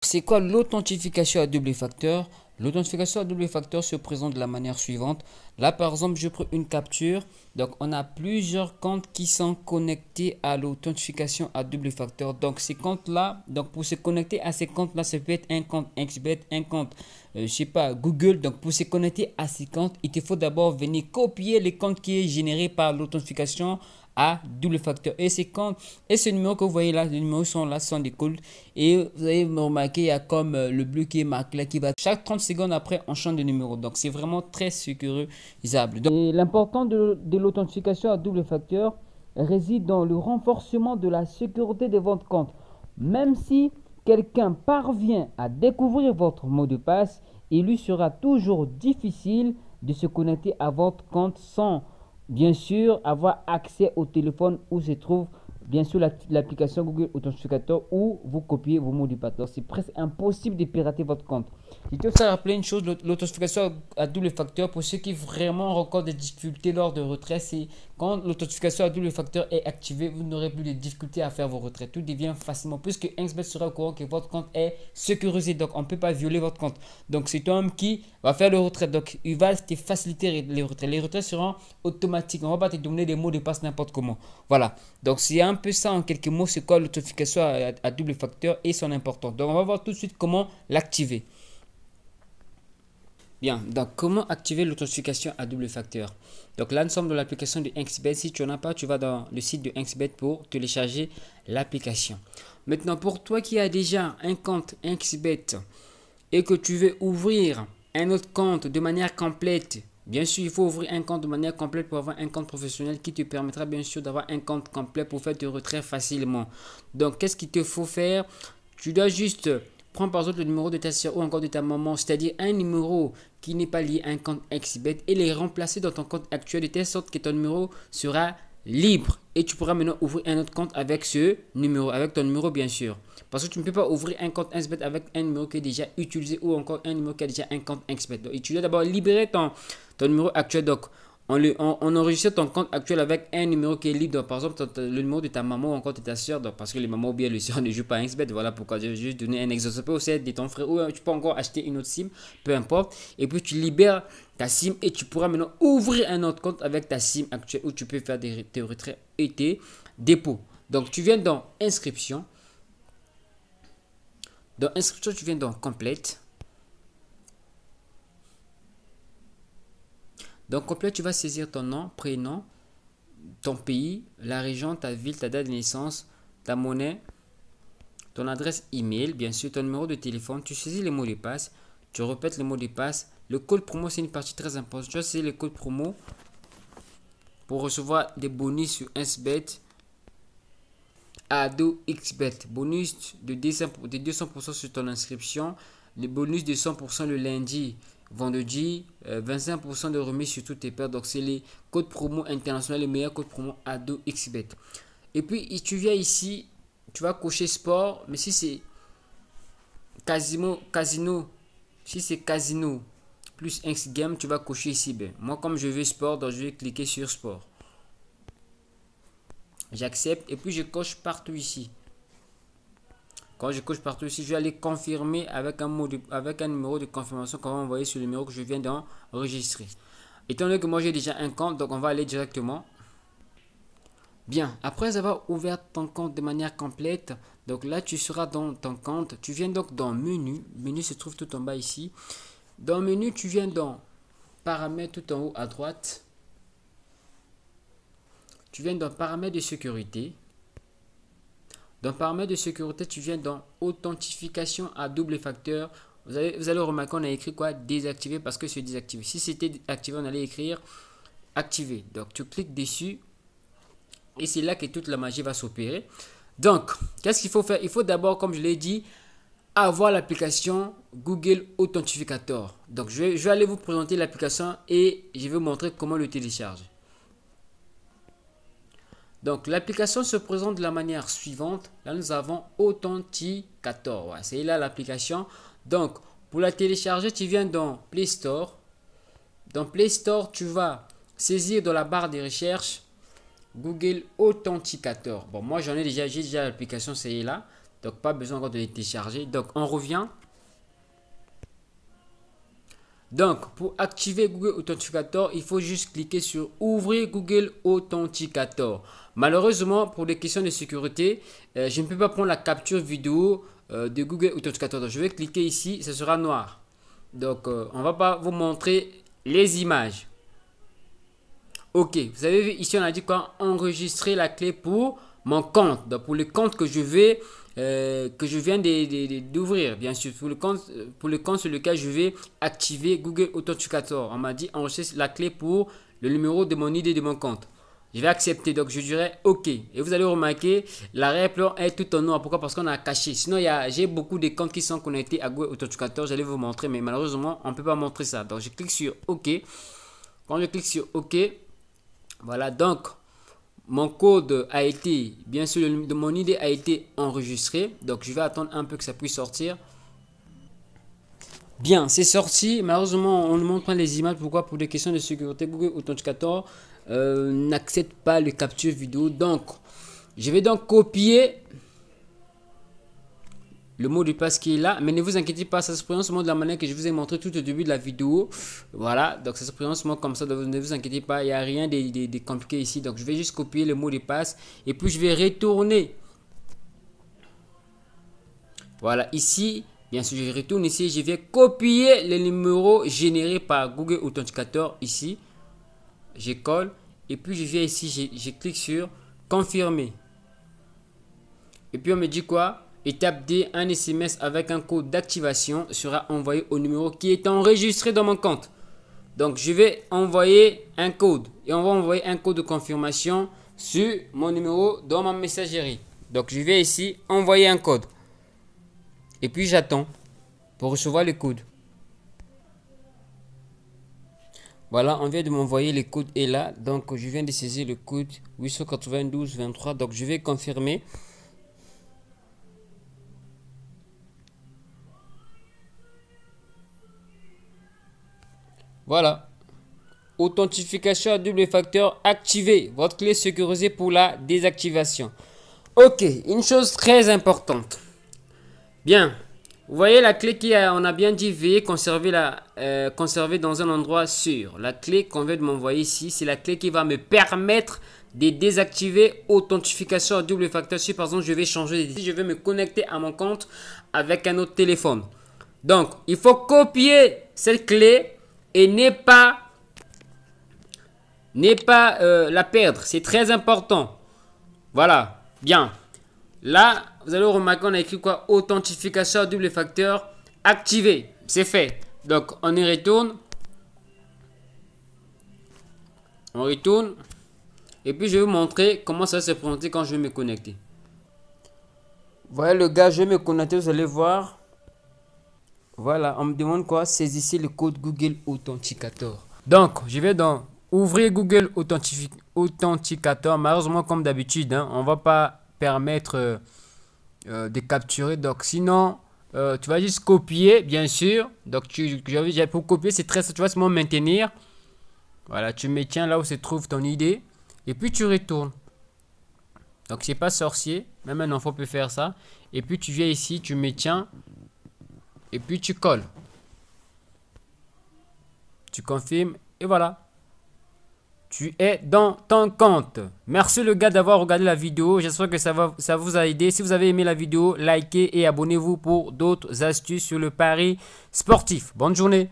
C'est quoi l'authentification à double facteur? L'authentification à double facteur se présente de la manière suivante. Là, par exemple, je prends une capture. Donc, on a plusieurs comptes qui sont connectés à l'authentification à double facteur. Donc, ces comptes-là, donc pour se connecter à ces comptes-là, ça peut être un compte XBet, un compte, je sais pas, Google. Donc, pour se connecter à ces comptes, il te faut d'abord venir copier les comptes qui est généré par l'authentification à double facteur. Et ces comptes, et ce numéro que vous voyez là, les numéros sont là, sont des codes. Et vous allez remarquer, il y a comme le bleu qui est marqué là, qui va chaque 30 secondes après, on change de numéro. Donc, c'est vraiment très sécurisable. Et l'important de l'authentification à double facteur réside dans le renforcement de la sécurité de votre compte. Même si quelqu'un parvient à découvrir votre mot de passe, il lui sera toujours difficile de se connecter à votre compte sans, bien sûr, avoir accès au téléphone où se trouve bien sûr l'application Google Authentificator où vous copiez vos mots de passe. C'est presque impossible de pirater votre compte. Il faut se rappeler une chose, l'authentification à double facteur, pour ceux qui vraiment rencontrent des difficultés lors de retrait, c'est quand l'authentification à double facteur est activée, vous n'aurez plus de difficultés à faire vos retraits. Tout devient facilement, puisque Inxbet sera au courant que votre compte est sécurisé, donc on ne peut pas violer votre compte. Donc c'est toi-même qui va faire le retrait, donc il va te faciliter les retraits. Les retraits seront automatiques, on ne va pas te donner des mots de passe n'importe comment. Voilà, donc c'est un peu ça en quelques mots, c'est quoi l'authentification à double facteur et son importance. Donc on va voir tout de suite comment l'activer. Bien, donc comment activer l'authentification à double facteur? Donc là, nous sommes dans l'application de Inxbet. Si tu n'en as pas, tu vas dans le site de Inxbet pour télécharger l'application. Maintenant, pour toi qui as déjà un compte Inxbet et que tu veux ouvrir un autre compte de manière complète, bien sûr, il faut ouvrir un compte de manière complète pour avoir un compte professionnel qui te permettra bien sûr d'avoir un compte complet pour faire tes retraits facilement. Donc, qu'est-ce qu'il te faut faire? Tu dois juste prendre par exemple le numéro de ta soeur ou encore de ta maman, c'est-à-dire un numéro qui n'est pas lié à un compte Xbet et les remplacer dans ton compte actuel de telle sorte que ton numéro sera libre et tu pourras maintenant ouvrir un autre compte avec ce numéro, avec ton numéro bien sûr. Parce que tu ne peux pas ouvrir un compte Xbet avec un numéro qui est déjà utilisé ou encore un numéro qui a déjà un compte Xbet. Donc, tu dois d'abord libérer ton numéro actuel. Donc, on enregistre ton compte actuel avec un numéro qui est libre. Donc, par exemple, le numéro de ta maman ou encore de ta soeur. Donc, parce que les mamans ou bien les soeurs ne jouent pas à XBet. Voilà pourquoi je vais juste donner un exemple. Ça peut aussi être de ton frère ou tu peux encore acheter une autre SIM. Peu importe. Et puis, tu libères ta SIM et tu pourras maintenant ouvrir un autre compte avec ta SIM actuelle où tu peux faire tes retraits et tes dépôts. Donc, tu viens dans inscription. Dans inscription, tu viens dans complète. Donc, complet, tu vas saisir ton nom, prénom, ton pays, la région, ta ville, ta date de naissance, ta monnaie, ton adresse email, bien sûr, ton numéro de téléphone. Tu saisis les mots de passe, tu répètes les mots de passe. Le code promo, c'est une partie très importante. Tu vas saisir le code promo pour recevoir des bonus sur Xbet, Ado XBet. Bonus de 200% sur ton inscription. Les bonus de 100% le lundi, vendredi, 25% de remise sur toutes tes pertes. Donc, c'est les codes promo internationaux, les meilleurs codes promo Ado XBet. Et puis, tu viens ici, tu vas cocher sport. Mais si c'est casino, si c'est casino plus X game, tu vas cocher ici. Ben, moi, comme je veux sport, donc je vais cliquer sur sport. J'accepte et puis je coche partout ici. Quand je coche partout ici, je vais aller confirmer avec un numéro de confirmation qu'on va envoyer sur le numéro que je viens d'enregistrer. Étant donné que moi j'ai déjà un compte, donc on va aller directement. Bien, après avoir ouvert ton compte de manière complète, donc là tu seras dans ton compte. Tu viens donc dans menu. Menu se trouve tout en bas ici. Dans menu, tu viens dans paramètres tout en haut à droite. Tu viens dans paramètres de sécurité. Dans paramètres de sécurité, tu viens dans authentification à double facteur. Vous allez remarquer, on a écrit quoi? Désactiver parce que c'est désactivé. Si c'était activé, on allait écrire activer. Donc, tu cliques dessus et c'est là que toute la magie va s'opérer. Donc, qu'est-ce qu'il faut faire? Il faut d'abord, comme je l'ai dit, avoir l'application Google Authentificator. Donc, je vais aller vous présenter l'application et je vais vous montrer comment le télécharger. Donc, l'application se présente de la manière suivante. Là, nous avons Authenticator. Ouais, c'est là l'application. Donc, pour la télécharger, tu viens dans Play Store. Dans Play Store, tu vas saisir dans la barre de recherche Google Authenticator. Bon, moi, j'ai déjà l'application, c'est là. Donc, pas besoin encore de les télécharger. Donc, on revient. Donc, pour activer Google Authenticator, il faut juste cliquer sur Ouvrir Google Authenticator. Malheureusement, pour des questions de sécurité, je ne peux pas prendre la capture vidéo de Google Authenticator. Donc, je vais cliquer ici, ce sera noir. Donc, on ne va pas vous montrer les images. Ok, vous avez vu ici, on a dit quoi? Enregistrer la clé pour mon compte. Donc, pour le compte que je viens d'ouvrir, bien sûr, pour le compte sur lequel je vais activer Google Authenticator. On m'a dit enregistrer la clé pour le numéro de mon ID de mon compte. Je vais accepter, donc je dirais OK. Et vous allez remarquer, l'arrière-plan est tout en noir. Pourquoi? Parce qu'on a caché. Sinon, j'ai beaucoup de comptes qui sont connectés à Google Authenticator. J'allais vous montrer, mais malheureusement, on ne peut pas montrer ça. Donc, je clique sur OK. Quand je clique sur OK, voilà, donc mon code a été, bien sûr, mon ID a été enregistré. Donc, je vais attendre un peu que ça puisse sortir. Bien, c'est sorti. Malheureusement, on ne montre pas les images. Pourquoi? Pour des questions de sécurité, Google Authenticator n'accepte pas le capture vidéo. Donc, je vais donc copier le mot de passe qui est là. Mais ne vous inquiétez pas, ça se présente seulement de la manière que je vous ai montré tout au début de la vidéo. Voilà, donc ça se présente seulement comme ça. Donc, ne vous inquiétez pas, il n'y a rien de compliqué ici. Donc, je vais juste copier le mot de passe. Et puis, je vais retourner. Voilà, ici. Bien sûr, je retourne ici, je vais copier le numéro généré par Google Authenticator ici. Je colle et puis je viens ici, je clique sur confirmer. Et puis on me dit quoi? Étape D, un SMS avec un code d'activation sera envoyé au numéro qui est enregistré dans mon compte. Donc je vais envoyer un code et on va envoyer un code de confirmation sur mon numéro dans ma messagerie. Donc je vais ici envoyer un code. Et puis j'attends pour recevoir le code. Voilà, on vient de m'envoyer le code est là. Donc je viens de saisir le code 892-23. Donc je vais confirmer. Voilà. Authentification à double facteur activée. Votre clé sécurisée pour la désactivation. Ok, une chose très importante. Bien, vous voyez la clé on a bien dit veuillez conserver dans un endroit sûr. La clé qu'on vient de m'envoyer ici, c'est la clé qui va me permettre de désactiver authentification à double facteur. Si par exemple je vais changer, je vais me connecter à mon compte avec un autre téléphone. Donc, il faut copier cette clé et ne pas la perdre. C'est très important. Voilà, bien. Là, vous allez remarquer, on a écrit quoi? Authentification à double facteur activé. C'est fait. Donc, on y retourne. On retourne. Et puis, je vais vous montrer comment ça va se présenter quand je vais me connecter. Voilà le gars, je vais me connecter, vous allez voir. Voilà, on me demande quoi? Saisissez le code Google Authenticator. Donc, je vais dans ouvrir Google Authenticator. Malheureusement, comme d'habitude, hein, on ne va pas permettre de capturer. Donc, sinon, tu vas juste copier, bien sûr. Donc, pour copier, c'est très simple. Tu vas seulement maintenir. Voilà, tu maintiens là où se trouve ton idée. Et puis, tu retournes. Donc, c'est pas sorcier. Même un enfant peut faire ça. Et puis, tu viens ici, tu maintiens. Et puis, tu colles. Tu confirmes. Et voilà. Tu es dans ton compte. Merci le gars d'avoir regardé la vidéo. J'espère que ça vous a aidé. Si vous avez aimé la vidéo, likez et abonnez-vous pour d'autres astuces sur le pari sportif. Bonne journée.